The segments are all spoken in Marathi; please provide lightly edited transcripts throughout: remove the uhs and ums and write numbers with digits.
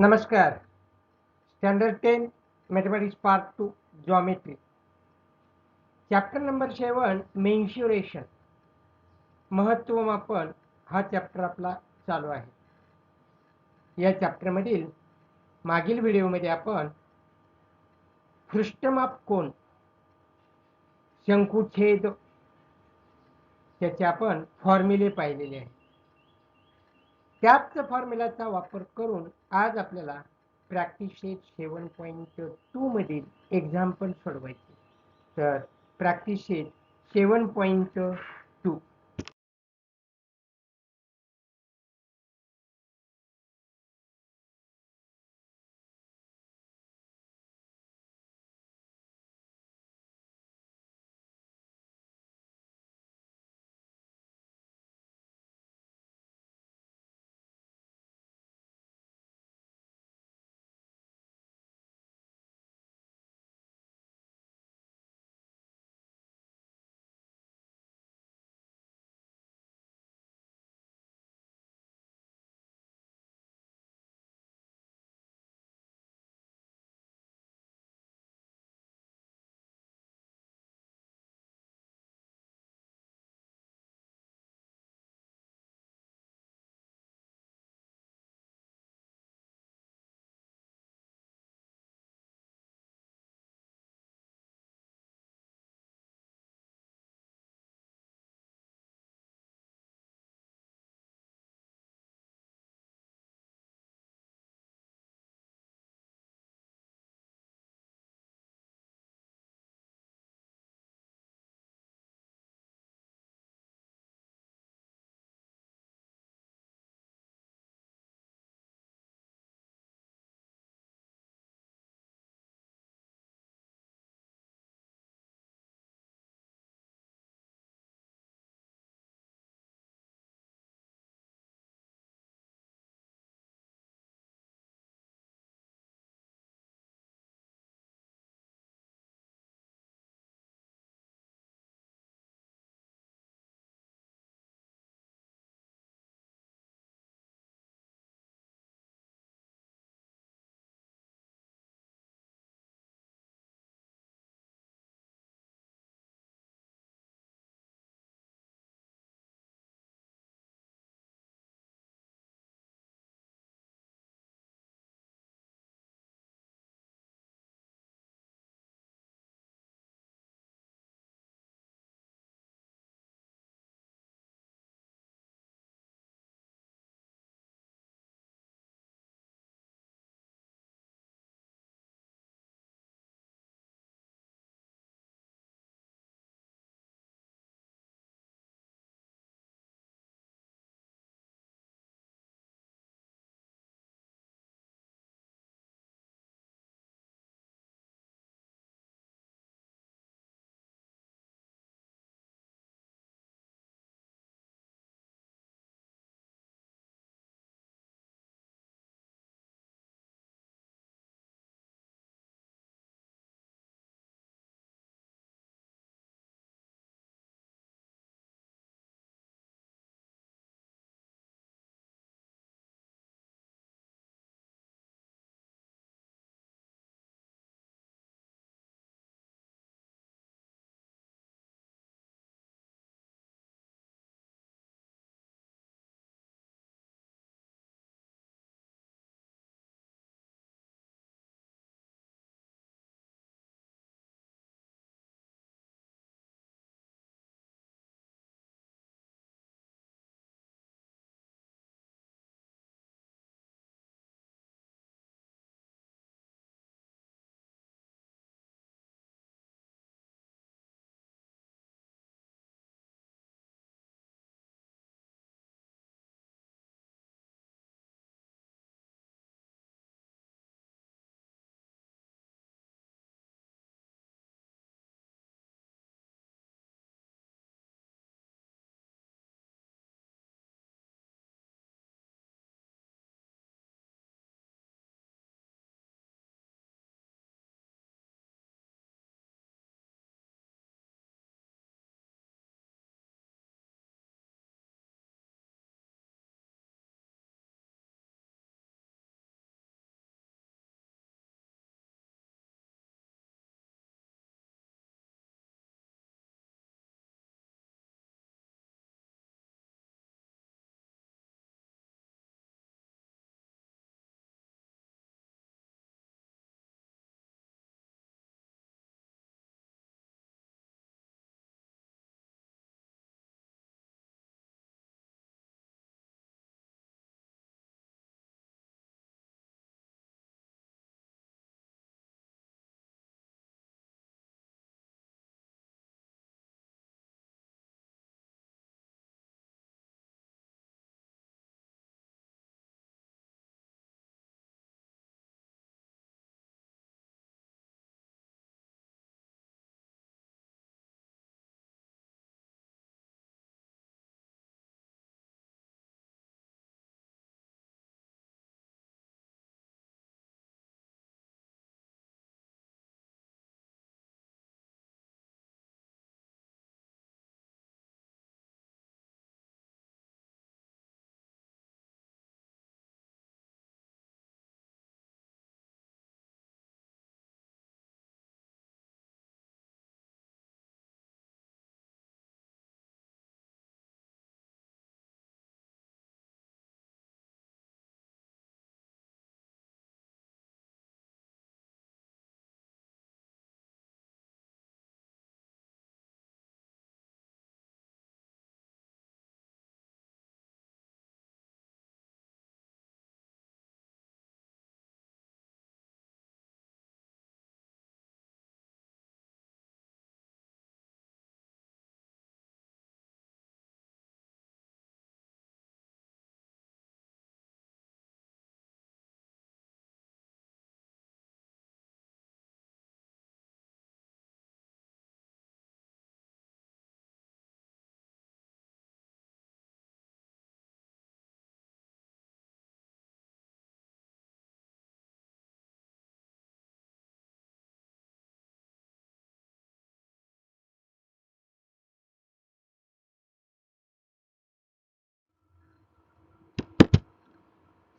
नमस्कार. Standard 10 mathematics part 2 geometry. Chapter number 7 mensuration महत्त्वमापन हा चॅप्टर आपला चालू आहे. या चॅप्टरमधील मागील व्हिडिओमध्ये आपण पृष्ठमाप कोन, शंकुछेद त्याचे आपण फॉर्म्युले पाहिलेले आहेत. त्याच फॉर्म्युलाचा वापर करून आज आपल्याला प्रॅक्टिस शीट 7.2 मधील एक्झाम्पल सोडवायचे. तर practice sheet 7.2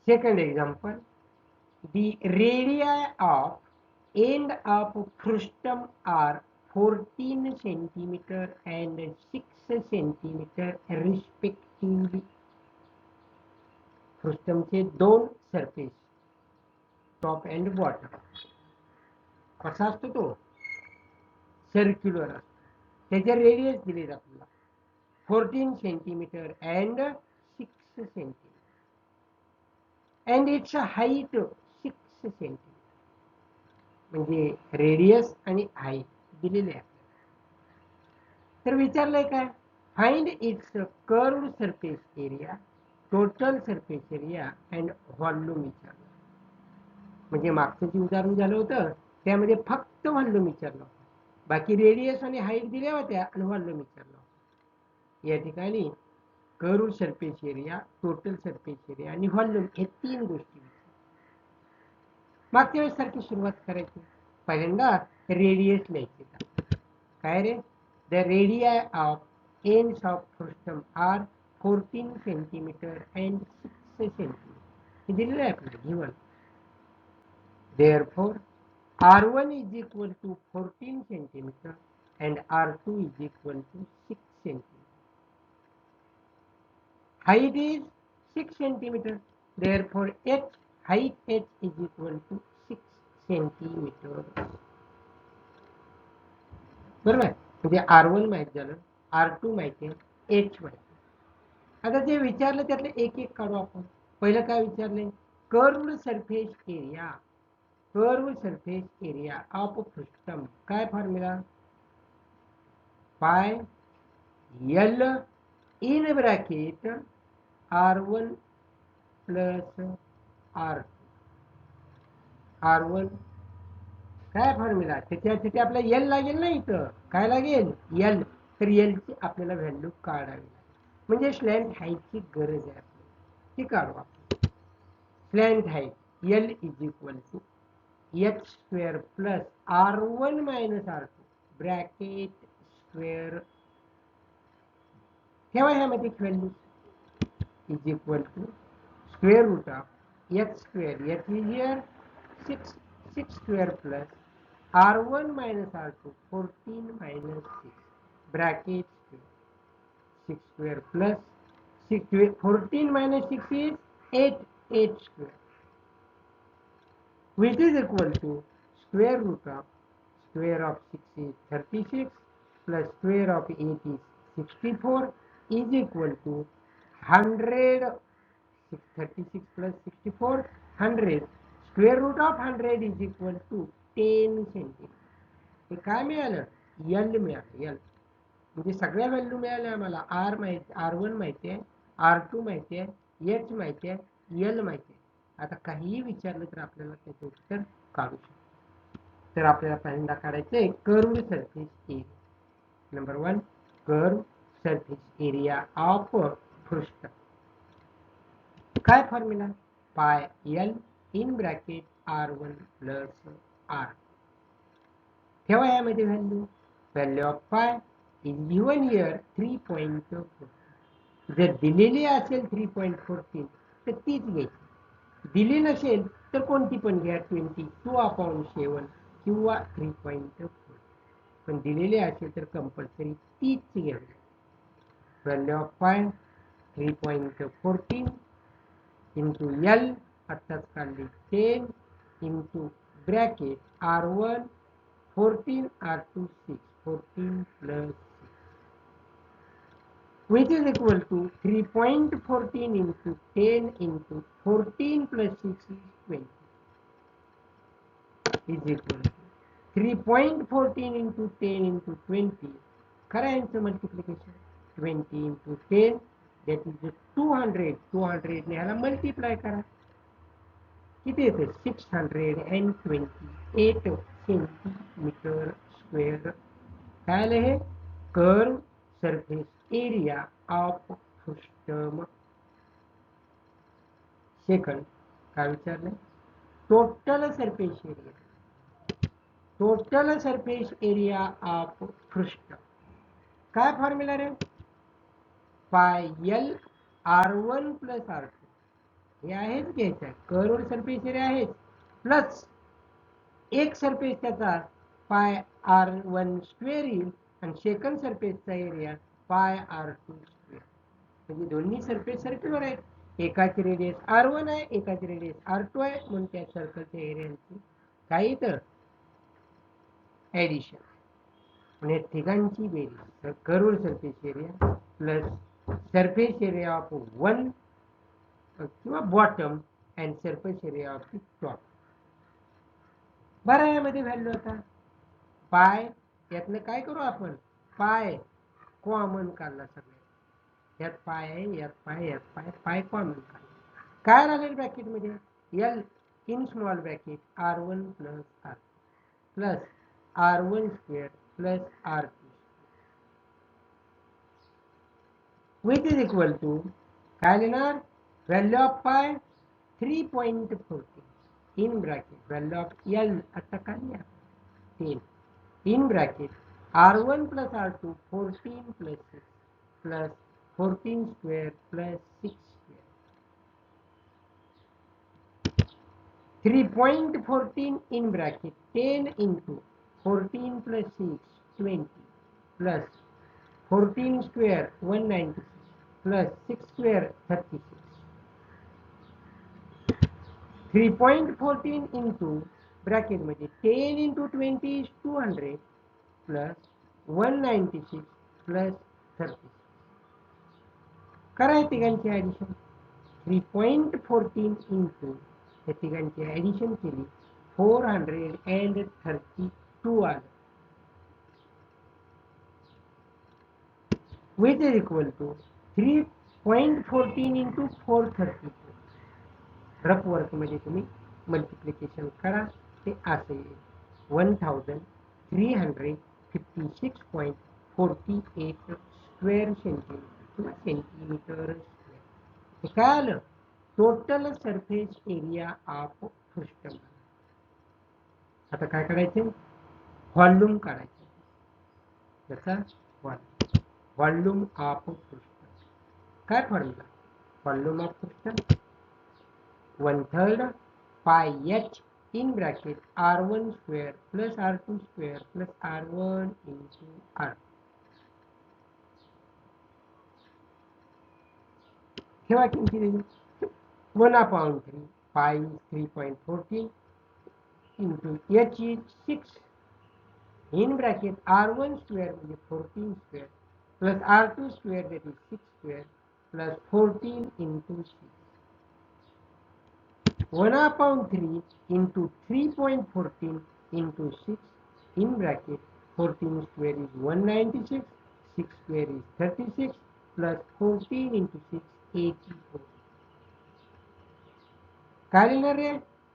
Second example, the radii of end of frustum are 14 centimeter and 6 centimeter respectively. फ्रुस्टमचे दोन सरफेस, टॉप अँड बॉटम. कसा असतो तो? सर्क्युलर असतो. त्याचे रेडियस दिले आपल्याला 14 centimetre and 6 centimetre and it's height 6 centimetre. म्हणजे रेडियस आणि हाईट दिलेले आहे. तर विचारलंय काय? Find its curved surface area, total surface area and volume विचारलं. म्हणजे मागचं जे उदाहरण झालं होतं त्यामध्ये फक्त व्हॉल्यूम विचारलं होतं, बाकी रेडियस आणि हाईट दिल्या होत्या आणि व्हॉल्यूम विचारलं होतं. या ठिकाणी curved surface area, total surface area आणि व्हॉल्यूम हे तीन गोष्टी. मागच्या वेळेस सारखी सुरुवात करायची. पहिल्यांदा रेडियस लिहायचे. काय रे? The radii of ends of frustum are 14 centimetre and 6 centimetre. हे दिलेलं आहे आपल्याला given. Therefore, R1 is equal to 14 centimeter and R2 is equal to 6 centimeter. Height is 6 centimeter. Therefore, height h is equal to 6 centimeter. बरोबर. म्हणजे R1 माहित झालं, R2 माहिती आहे, h माहिती. आता जे विचारलं त्यातले एक एक काढू आपण. पहिलं काय विचारले? Curved surface area. Curved surface area of frustum. काय formula? Pi L in bracket R1 plus R2. R1 काय फॉर्म्युला? त्याच्यासाठी आपल्याला एल लागेल ना. इथं काय लागेल? एल. तर एलची आपल्याला व्हॅल्यू काढावी. म्हणजे स्लॅन्ट हाईटची गरज आहे आपल्याला, ती काढू आपण. Slant height L is equal to H square plus R1 minus R2 bracket square. ठेवा ह्यामध्ये value. Is equal to square root of H square, H is here 6 square plus R1 minus R2 14 minus 6 bracket 6 square plus 6 14 minus 6 is 8 square, which is equal to square root of 6 is 36 plus square of 8 is 64 is equal to 100. 36 plus 64 100. Square root of 100 is equal to 10 centimeter. हे काय मिळालं? एल मिळालं. एल म्हणजे सगळ्या व्हॅल्यू मिळाल्या आम्हाला. आर माहिती, R1 माहिती आहे, R2 माहिती आहे, एच माहिती आहे, एल माहिती आहे. आता काहीही विचारलं तर आपल्याला त्याचं उत्तर काढू शकतो. तर आपल्याला पहिल्यांदा काढायचं आहे curved surface area. Number 1, curved surface area of frustum. काय formula? Pi L in bracket R1 plus R. ठेवा यामध्ये value of pi is given here 3.14. जर दिलेली असेल 3.14 तर तीच घ्यायची. दिली नसेल तर कोणती पण घ्या, 22/7 किंवा 3.4. पण दिलेली असेल तर कंपल्सरी तीच घ्यावी. व्हॅल्यू ऑफ पाय 3.14 into L अर्थात काढली 10 into bracket R1 14 R2 6 14 plus 6 which is equal to 3.14 into 10 into 14 plus 6 is 20 is equal to 3.14 into 10 into 20. खरा यांचं मल्टिप्लिकेशन 20 into 10 that is 200. 200 ने ह्याला मल्टिप्लाय करा. किती येते? 628 सेंटीमीटर स्क्वेअर. काय आलं हे? Curve surface area of frustum. Second काय विचारलं? Total surface area. Total surface area of frustum. काय फॉर्म्युला रे? पाय एल R1 प्लस R2. हे आहेच घ्यायचं, कर्व्ड सरफेस एरिया आहेच, प्लस एक सरफेस त्याचा पाय r1 स्क्वेअर येईल आणि सेकंड सरफेसचा एरिया पाय r2 स्क्वेअर. म्हणजे दोन्ही सरफेस सर्क्युलर आहेत, एकाची रेडियस r1 आहे, एकाची रेडियस r2 आहे, म्हणून त्या सर्कलच्या एरियाची काही तर ऍडिशन म्हणजे तिघांची बेरीज, curved surface area plus surface area of one किंवा bottom and surface area of the top. बरं, यामध्ये व्हॅल्यू आता पाय, यातनं काय करू आपण, पाय कॉमन काढला सगळे, यात पाय आहे, यात पाय, यात पाय, पाय कॉमन काढला, काय राहिलेलं ब्रॅकेटमध्ये L in small bracket r1 plus r plus r1 square plus r2 which is equal to काय लिहिणार, व्हॅल्यू ऑफ पाय 3.40 in bracket value of L आता काय 10 in bracket R1 plus R2 14 plus 6 plus 14 square plus 6 square 3.14 in bracket 10 into 14 plus 6 20 plus 14 square 196 plus 6 square 36. 3.14 into bracket मध्ये 10 into 20 is 200 plus 196 plus 36. करा तिघांची ॲडिशन, 3.14 into या तिघांची ॲडिशन केली 432 आलं, which is equal to 3.14 into 432. Rough work मध्ये तुम्ही मल्टिप्लिकेशन करा, ते असे येईल 1356.48 स्क्वेअर सेंटीमीटर किंवा सेंटीमीटर स्क्वेअर. हे काय आलं, टोटल सरफेस एरिया ऑफ पृष्ठभाग. आता काय करायचे, व्हॉल्यूम काढायचे, त्याचा व्हॉल्यूम ऑफ पृष्ठभाग. काय फॉर्म्युला, व्हॉल्यूम ऑफ पृष्ठभाग 1/3 pi h in bracket r1 square plus r2 square plus r1 into r. ठेवा किमती दिली 1/3 pi is 3.14 into h is 6 in bracket r1 square म्हणजे 14 square plus r2 square that is 6 square plus 14 into 6. 1/3 into 3.14 into 6 in bracket 14 square is 196, 6 square is 36 plus 14 into 6 84. काय लिहिणार रे,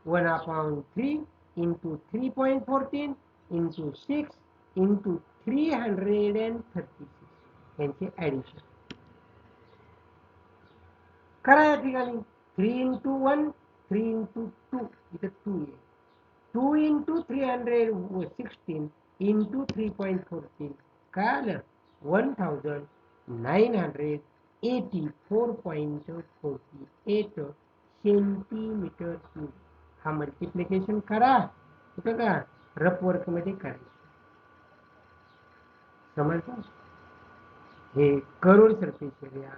1/3 into 3.14 into 6 into 336 यांचे ॲडिशन करा. या ठिकाणी 3 into 1 3 into 2 इथे 2 आहे, 2 into 316 into 3.14 काय आलं 1984.48 सेंटीमीटर क्यूब. हा मल्टिप्लिकेशन करा, कुठं का रफ वर्क मध्ये करायचं, समजलं. हे curved surface area,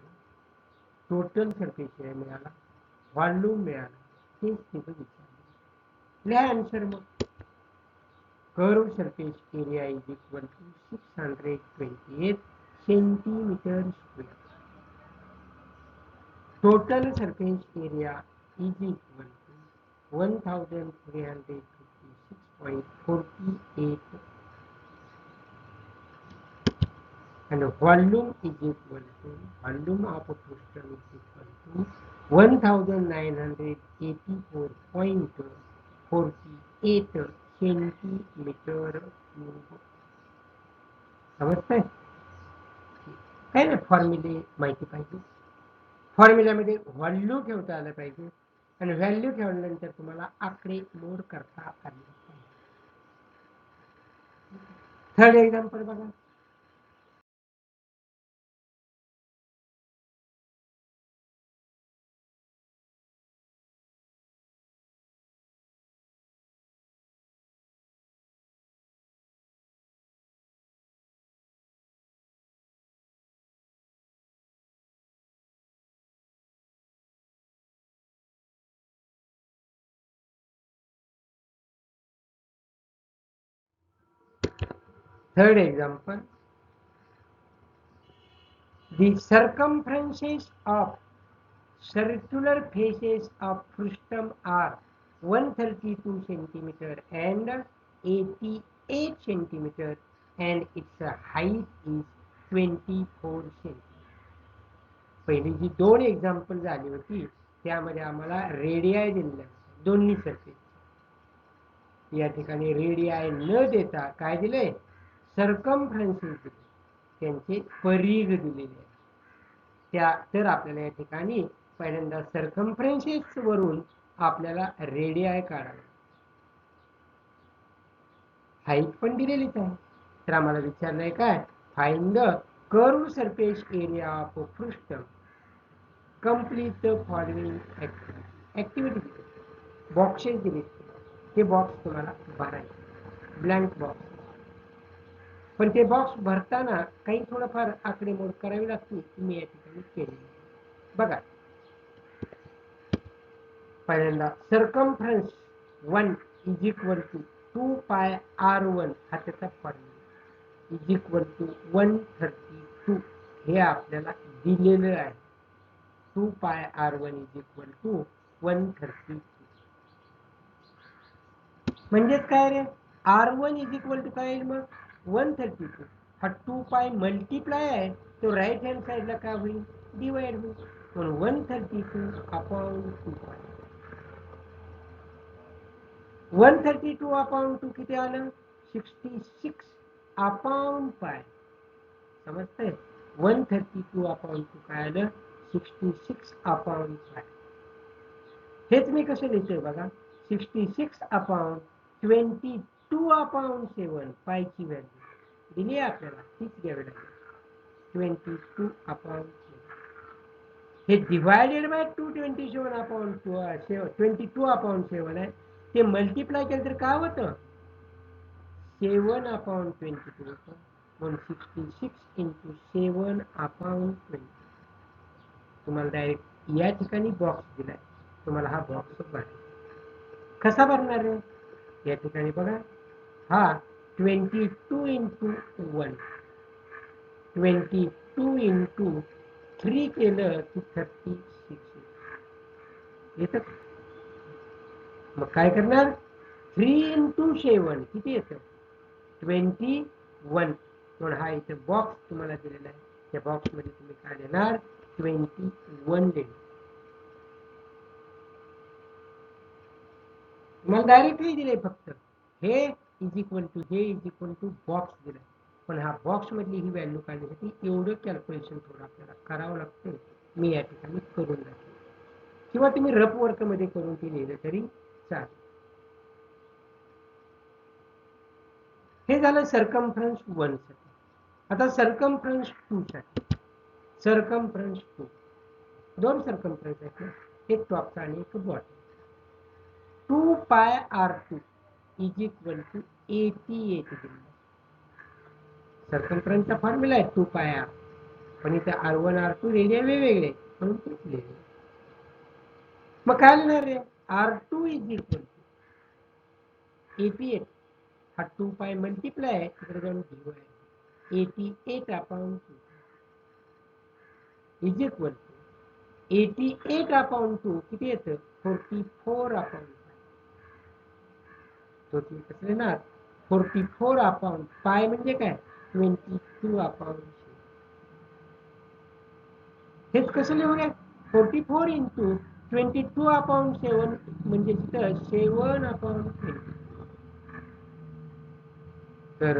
total surface area मिळाला, व्हॉल्यूम मिळाला, तेच तिथं विचारलं. लिहा आन्सर मग. Curved surface area is equal to 628 centimetre square. Total surface area is equal to 1356.48 and volume is equal to volume of a crystal is equal to 1984.48 centimetre cube. समजतंय काय ना, फॉर्म्युले माहिती पाहिजे, फॉर्म्युल्यामध्ये व्हॅल्यू ठेवता आलं पाहिजे आणि व्हॅल्यू ठेवल्यानंतर तुम्हाला आकडे लोड करता आले पाहिजे. थर्ड एक्झाम्पल बघा. Third example, the circumferences of circular faces of frustum are 132 centimeter and 88 centimeter, and its height is 24 centimeter. पहिली जी दोन एक्झाम्पल झाली होती त्यामध्ये आम्हाला रेडियाय दिलेल्या दोन्ही सरफेस. या ठिकाणी रेडियाय न देता काय दिले, सर्कमफ्रन्सेस दिले, त्यांचे परिघ दिलेले आहे. त्या तर आपल्याला या ठिकाणी पहिल्यांदा सर्कमफ्रन्सेस वरून आपल्याला रेडियाय काढावे. हाईट पण दिलेलीच आहे. तर आम्हाला विचारलंय काय, find the curve surface area of frustum. Complete the following activity. Boxes दिले, ते बॉक्स तुम्हाला भरायचे, ब्लँक बॉक्स. पण ते बॉक्स भरताना काही थोडंफार आकडेमोड करावी लागते, मी या ठिकाणी केली. बघा, पहिल्यांदा सर्कमफ्रन्स 1 इज इक्वल टू 2 पाय r1 हा त्याचा फॉर्म्युला इज इक्वल टू 132 हे आपल्याला दिलेलं आहे. 2 पाय r1 इज इक्वल टू 132 म्हणजेच काय रे, r1 इज इक्वल टू काय येईल मग 132. हा 2 पाय मल्टिप्लाय आहे, तो राईट हँड साइडला काय होईल, डिवाइड होईल. म्हणून 132 अपॉन 2 पाय. 132 अपॉन 2 किती आलं, 66 अपॉन पाय. समजतंय, 132 अपॉन 2 काय आलं, 66 अपॉन पाय. हेच मी कसं लिहितोय बघा, 66 अपॉन 22 अपॉन 7 पायची व्हॅल्यू दिली आपल्याला, तीच घ्यावी लागेल. 22 अपॉन 7 हे डिवायडेड बाय 227 अपॉन 22 अपॉन 7 आहे. ते मल्टिप्लाय केलं तर काय होतं, 7 अपॉन 22 होतं. म्हणून 66 इंटू 7 अपॉन 20. तुम्हाला डायरेक्ट या ठिकाणी बॉक्स दिलाय, तुम्हाला हा बॉक्स भरायचा. कसा भरणार आहे, या ठिकाणी बघा, हा 22 इंटू 1, 22 इंटू 3 केलं की 36 येतं. मग काय करणार, 3 इंटू 7 किती येतं, 21. म्हणून हा इथे बॉक्स तुम्हाला दिलेला आहे, त्या बॉक्स मध्ये तुम्ही काय देणार, 21 देणार. तुम्हाला डायरेक्ट हे दिले, फक्त हे इज इक्वल टू हे इज इक्वल टू बॉक्स दिलाय. पण हा बॉक्स मधली ही व्हॅल्यू काढण्यासाठी एवढं कॅल्क्युलेशन थोडं आपल्याला करावं लागतं. मी या ठिकाणी करून दाखवेन, किंवा तुम्ही रफ वर्क मध्ये करून ते लिहिलं तरी चालेल. हे झालं सर्कमफ्रन्स 1 साठी. आता सर्कमफ्रन्स 2 साठी. सर्कमफ्रन्स 2 दोन सर्कमफ्रन्स आहेत, एक टॉपचा आणि एक बॉटम. 2 पाय r2 इज इक्वल टू 88 दिलं. सर्कमफ्रन्सचा फॉर्म्युला आहे 2 पाय r, पण इथे r1 r2 रेडिया वेगवेगळे म्हणून तेच लिहिले. मग काय लिहिणार रे, r2 इज इक्वल टू 88, हा 2 पाय मल्टिप्लाय आहे, तिकडे जाऊन divide, 88 upon 2 is equal to 88 upon 2 किती येतं, 44 अपॉन 5. तो कसं येणार, 44 अपॉन पाय म्हणजे काय, 22 अपॉन. हेच कसं लिहूया, 44 इंटू 22 अपॉन 7 म्हणजे तिथं 7 अपॉन 20. तर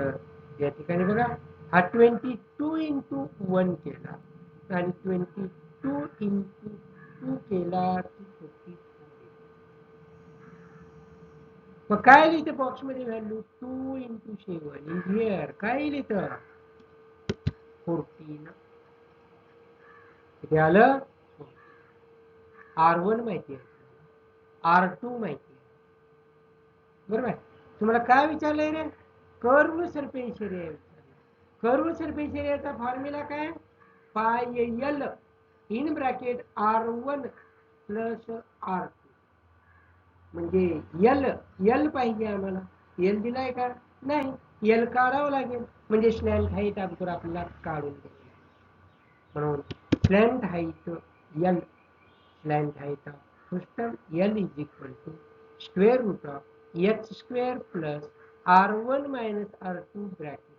या ठिकाणी बघा, हा 22 इंटू 1 केला आणि 22 इंटू 2 केला की 44. मग काय लिहिते बॉक्स मध्ये व्हॅल्यू, 2 इंटू 7 इन हिअर काय लिहितं, 14. किती आलं, r1 माहिती आहे, r2 माहिती आहे, बरोबर आहे. तुम्हाला काय विचारलंय रे, कर्व सरफेस एरिया विचारलं. कर्व सरफेस एरियाचा फॉर्म्युला काय, पाय L in bracket r1 plus r2. म्हणजे एल एल पाहिजे आम्हाला, एल दिलाय का नाही, एल काढावं लागेल, म्हणजे स्लॅन्ट हाईट अगोदर आपल्याला काढून द्यावी लागेल. म्हणून slant height L, slant height of frustum L is equal to square root of X square plus R1 minus R2 bracket.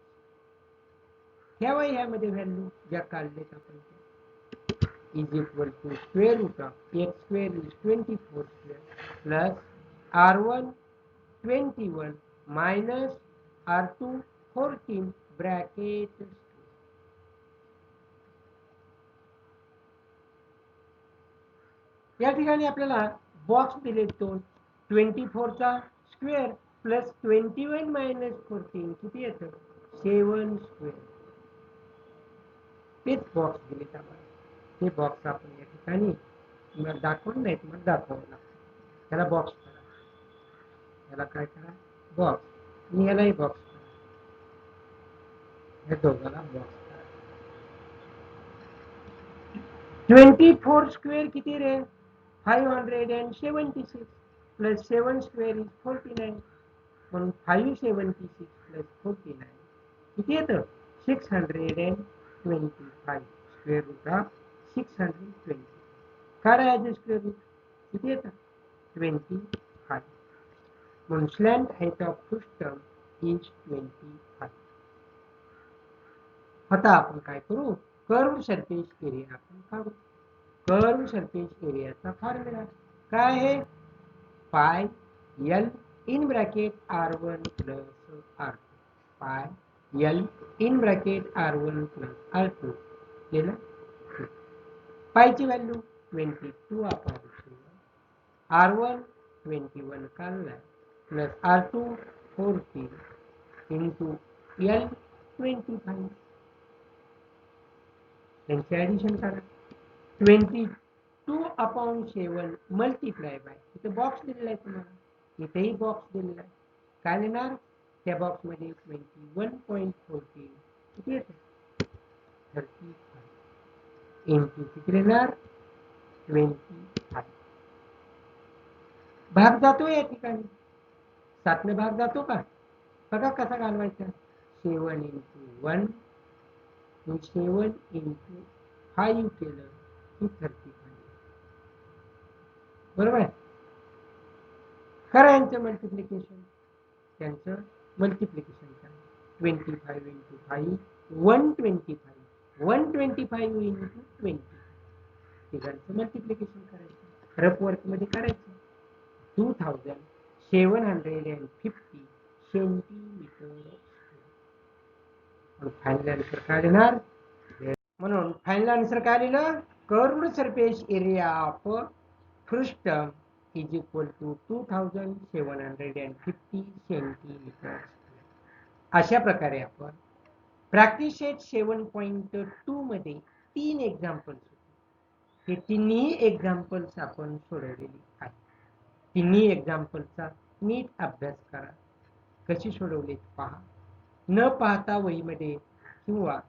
ठेवा ह्यामध्ये व्हॅल्यू ज्या काढलेत आपण is equal to square root of x square is 24 square plus R1 21 minus R2 14 bracket. या ठिकाणी आपल्याला बॉक्स दिले दोन, 24 चा स्क्वेअर प्लस 21 मायनस 14 किती येतं 7 स्क्वेअर. तेच बॉक्स दिले आम्हाला. ते बॉक्स आपण या ठिकाणी तुम्हाला दाखवून नाही, तुम्हाला दाखवावं लागतं. त्याला बॉक्स करा, याला काय करा बॉक्स, आणि यालाही बॉक्स करा, या दोघाला बॉक्स करा. 24 स्क्वेअर किती रे 576 प्लस 7 स्क्वेअर इज 49. म्हणून 576 प्लस 49 किती येतं 625 स्क्वेअर रूट ऑफ 620. काय आहे स्क्वेअर रूट किती येतं 25. म्हणून slant height of frustum is 25. आता आपण काय करू, कर्व सरफेस एरिया आपण काढू. कर्व सरफेस एरियाचा फॉर्म्युला काय आहे पाय L in bracket R1 plus R2, पाय L in bracket R1 plus R2 केलं. पायची व्हॅल्यू 22 आपण R1 21 काढला प्लस R2 14 इंटू एल 25. त्यांची ॲडिशन करा. 22/7 मल्टिप्लाय बाय, इथे बॉक्स दिलेला आहे तुम्हाला, इथेही बॉक्स दिलेला आहे. काय लिहिणार त्या बॉक्समध्ये 21.14 किती येतं 35 इंटू किती लिहिणार 25. भाग जातो या ठिकाणी, 7ने भाग जातो का बघा कसा घालवायचा. 7 इंटू 1 7 इंटू 5 केलं की 35. बरोबर आहे. करा यांचं मल्टिप्लिकेशन, त्यांचं मल्टिप्लिकेशन करा. 25 इंटू 5 125, 125 इंटू 20 तिघांचं मल्टिप्लिकेशन करायचं, रफ वर्क मध्ये करायचं. 2750 सेंटीमीटर. फायनल आन्सर काय देणार. म्हणून फायनल आन्सर काय लिहिलं curved surface area of frustum is equal to 2750 centimetre. अशा प्रकारे आपण प्रॅक्टिस सेट 7.2 मध्ये 3 एक्झाम्पल्स होते. हे तिन्ही एक्झाम्पल्स आपण सोडवलेली आहेत. तिन्ही एक्झाम्पलचा नीट अभ्यास करा, कशी सोडवलेत पहा. न पाहता वहीमध्ये किंवा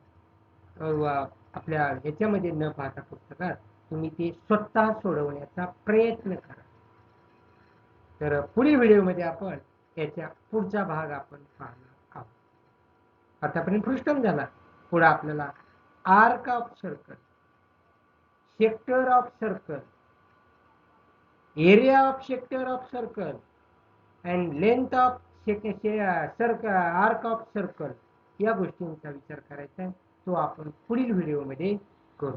आपल्या ह्याच्यामध्ये न पाहता पुस्तकात तुम्ही ते स्वतः सोडवण्याचा प्रयत्न करा. तर पुढील व्हिडिओमध्ये आपण याच्या पुढचा भाग आपण पाहणार आहोत. आतापर्यंत पृष्ठम झाला, पुढे आपल्याला arc of circle, sector of circle, area of sector of circle and length of circle, arc of circle या गोष्टींचा विचार करायचा आहे. तो आपण पुढील व्हिडिओमध्ये करू.